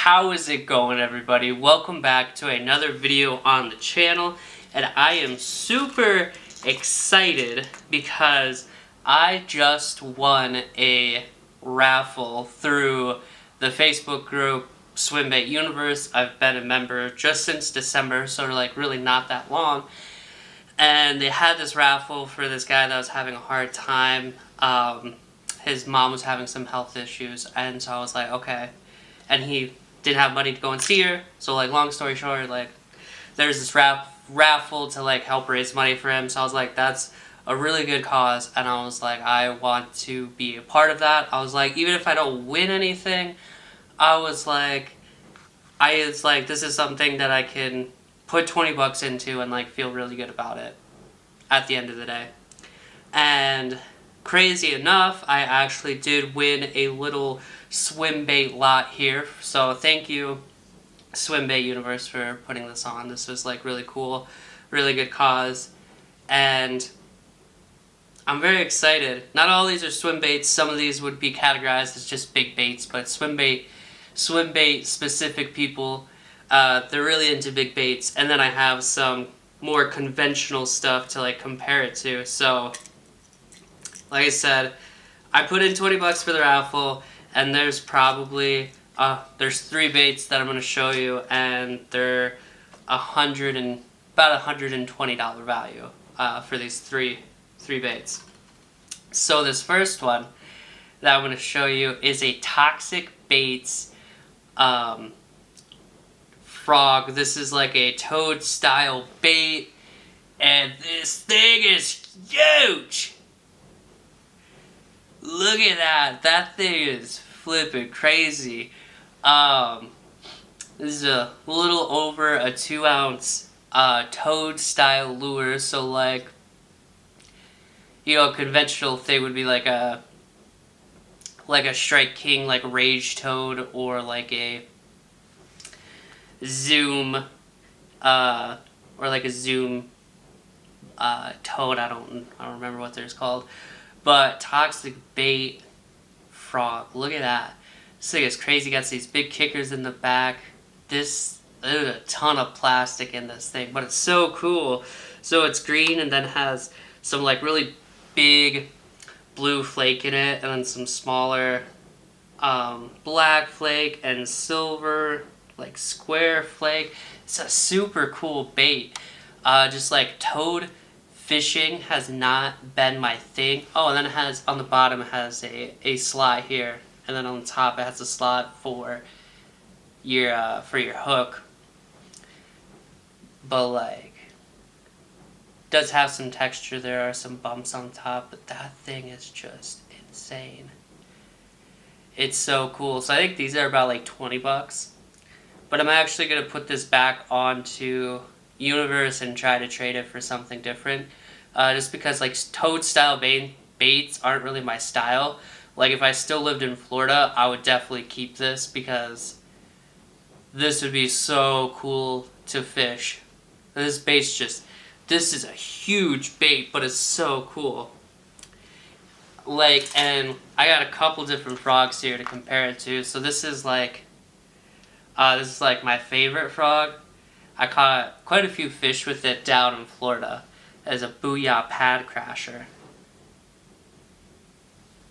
How is it going, everybody? Welcome back to another video on the channel, and I am super excited because I just won a raffle through the Facebook group Swimbait Universe. I've been a member just since December, so like really not that long. And they had this raffle for this guy that was having a hard time. His mom was having some health issues, and so I was like, okay. And he didn't have money to go and see her, so like long story short, like there's this raffle to like help raise money for him. So I was like, that's a really good cause, and I was like, I want to be a part of that. I was like, even if I don't win anything, I was like, this is something that I can put 20 bucks into and like feel really good about it at the end of the day. And crazy enough, I actually did win a little Swimbait lot here. So thank you, Swimbait Universe, for putting this on. This was like really cool, really good cause. And I'm very excited. Not all these are swim baits. Some of these would be categorized as just big baits, but swim bait specific people, they're really into big baits. And then I have some more conventional stuff to like compare it to. So like I said, I put in 20 bucks for the raffle, and there's probably there's 3 baits that I'm going to show you, and they're about $120 value for these three baits. So this first one that I'm going to show you is a Toxic Baits frog. This is like a toad style bait, and this thing is huge. Look at that. That thing is flipping crazy. This is a little over a 2-ounce toad style lure. So like, you know, a conventional thing would be like a Strike King, like Rage Toad, or like a Zoom or like a Zoom toad. I don't remember what they're called. But Toxic Bait frog, look at that. This thing is crazy. Got these big kickers in the back. There's a ton of plastic in this thing, but it's so cool. So it's green and then has some like really big blue flake in it, and then some smaller black flake and silver like square flake. It's a super cool bait. Just like toad fishing has not been my thing. Oh, and then it has, on the bottom it has a slot here, and then on the top it has a slot for your hook. But like, does have some texture. There are some bumps on top, but that thing is just insane. It's so cool. So I think these are about like 20 bucks. But I'm actually gonna put this back onto Universe and try to trade it for something different, just because like toad style baits aren't really my style. Like if I still lived in Florida, I would definitely keep this because this would be so cool to fish. This bait's just, this is a huge bait, but it's so cool. Like, and I got a couple different frogs here to compare it to. So this is like my favorite frog. I caught quite a few fish with it down in Florida as a Booyah pad crasher.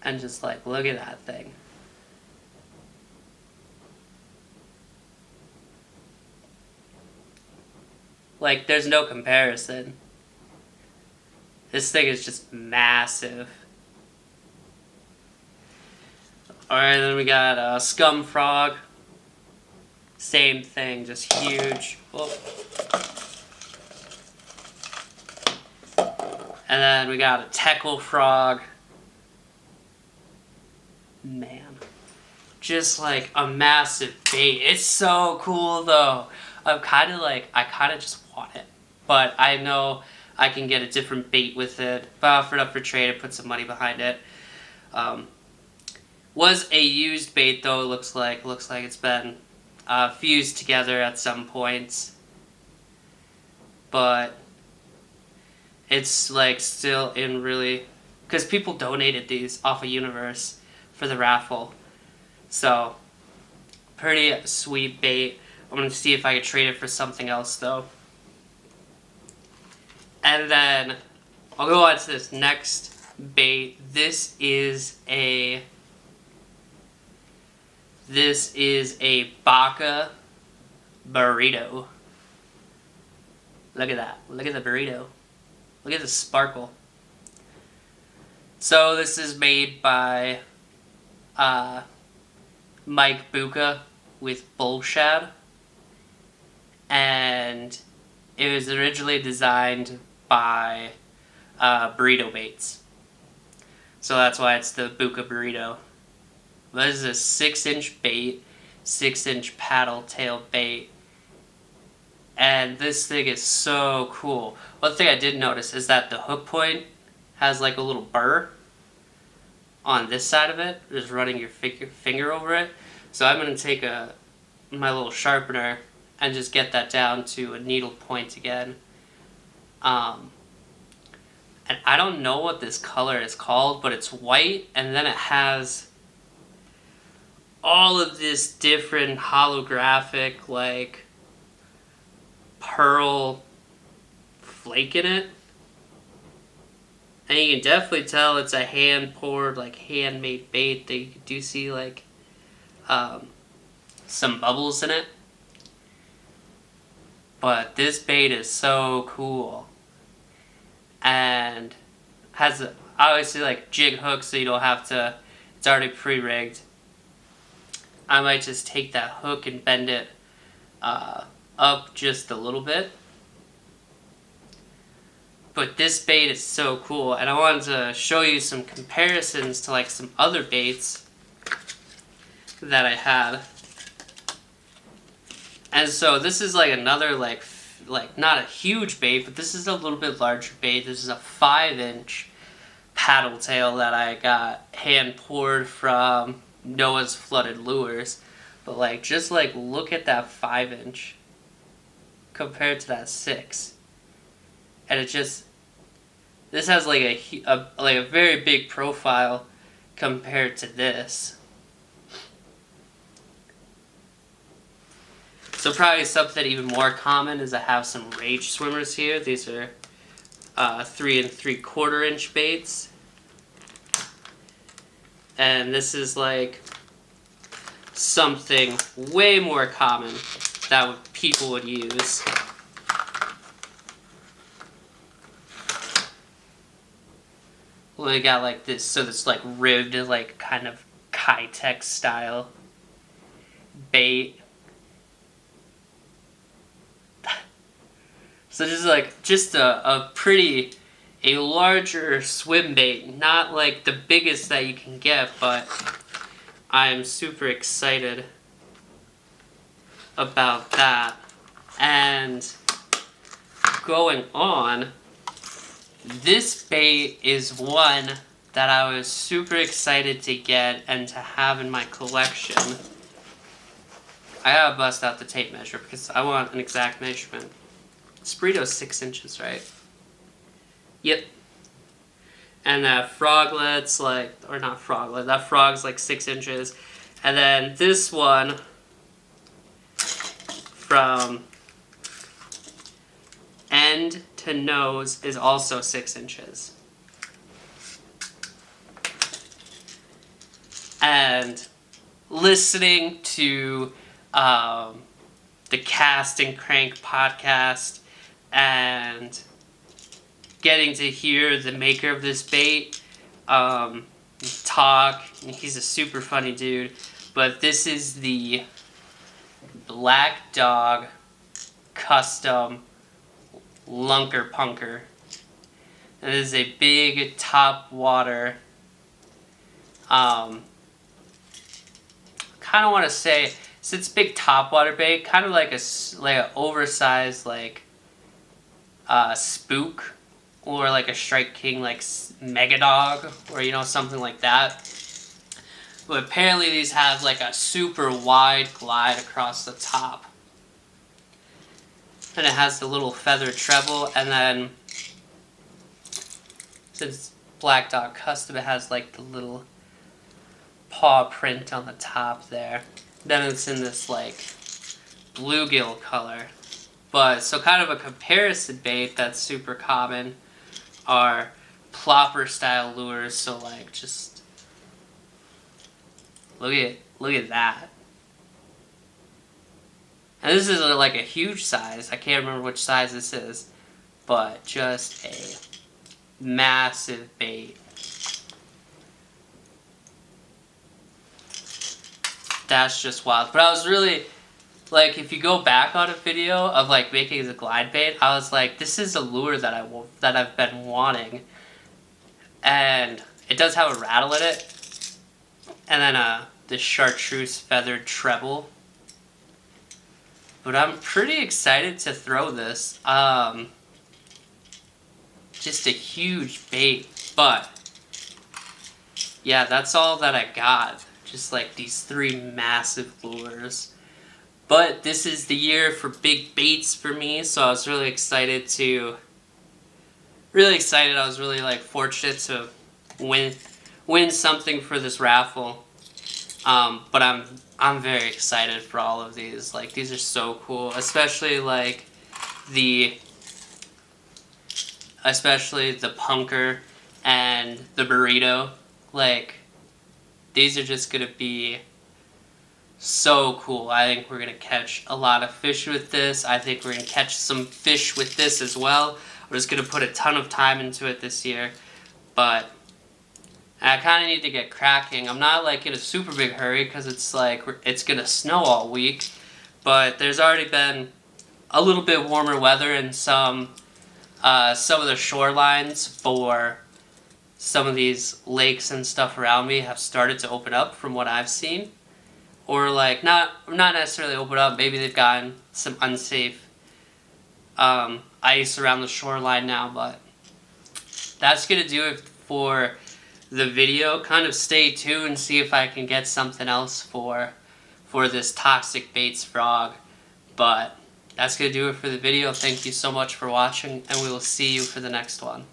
And just like, look at that thing. Like, there's no comparison. This thing is just massive. Alright, then we got a scum frog. Same thing, just huge. Whoa. And then we got a Teckle frog. Man, just like a massive bait. It's so cool though. I kind of just want it. But I know I can get a different bait with it. If I offer it up for trade, I put some money behind it. Was a used bait though. It looks like it's been fused together at some points, but it's like still in really, because people donated these off of Universe for the raffle, so Pretty sweet bait. I'm going to see if I can trade it for something else, though. And then I'll go on to this next bait. This is a Buca Burrito. Look at that. Look at the burrito. Look at the sparkle. So this is made by Mike Buca with bull shad. And it was originally designed by Burrito Baits. So that's why it's the Buca Burrito. This is a 6-inch bait, 6-inch paddle tail bait. And this thing is so cool. One thing I did notice is that the hook point has like a little burr on this side of it, just running your finger over it. So I'm going to take my little sharpener and just get that down to a needle point again. And I don't know what this color is called, but it's white, and then it has all of this different holographic, like, pearl flake in it. And you can definitely tell it's a hand-poured, like, handmade bait. That you do see, like, some bubbles in it. But this bait is so cool. And has obviously like jig hooks, so you don't have to, it's already pre-rigged. I might just take that hook and bend it up just a little bit. But this bait is so cool, and I wanted to show you some comparisons to like some other baits that I had. And so this is like another like not a huge bait, but this is a little bit larger bait. This is a 5-inch paddle tail that I got hand poured from Noah's Flooded Lures. But like, just like look at that 5-inch compared to that 6, and it just, this has like a very big profile compared to this. So probably something even more common is I have some Rage Swimmers here. These are 3 3/4 inch baits. And this is like something way more common that people would use. We got like this, so this like ribbed, like kind of Kitech style bait. So this is like just a larger swim bait, not like the biggest that you can get, but I'm super excited about that. And going on, this bait is one that I was super excited to get and to have in my collection. I gotta bust out the tape measure because I want an exact measurement. This burrito's 6 inches, right? Yep. And that froglet's like, or not froglet, that frog's like 6 inches. And then this one from end to nose is also 6 inches. And listening to the Cast and Crank podcast and getting to hear the maker of this bait talk, he's a super funny dude, but this is the Black Dog Custom Lunker Punker. And it is a big top water, kind of want to say, so it's big topwater bait, kind of like an oversized like spook, or like a Strike King like Mega Dog, or you know, something like that. But apparently these have like a super wide glide across the top, and it has the little feather treble, and then since Black Dog Custom, it has like the little paw print on the top there. Then it's in this like bluegill color. But so kind of a comparison bait that's super common are plopper style lures. So like just look at that. And this is like a huge size. I can't remember which size this is, but just a massive bait. That's just wild. But I was really, like, if you go back on a video of like making the glide bait, I was like, this is a lure that I've been wanting, and it does have a rattle in it, and then this chartreuse feathered treble. But I'm pretty excited to throw this. Just a huge bait. But yeah, that's all that I got. Just like these 3 massive lures. But this is the year for big baits for me, so I was really excited to... I was really like fortunate to win something for this raffle. But I'm very excited for all of these. Like, these are so cool, especially like the punker and the burrito. Like, these are just gonna be so cool. I think we're gonna catch a lot of fish with this. I think we're gonna catch some fish with this as well. We're just gonna put a ton of time into it this year, but I kind of need to get cracking. I'm not like in a super big hurry because it's like it's gonna snow all week, but there's already been a little bit warmer weather, and some of the shorelines for some of these lakes and stuff around me have started to open up from what I've seen, or like not necessarily open up. Maybe they've gotten some unsafe ice around the shoreline now, but that's gonna do it for the video. Kind of stay tuned and see if I can get something else for this toxic baits frog. But that's gonna do it for the video. Thank you so much for watching, and we will see you for the next one.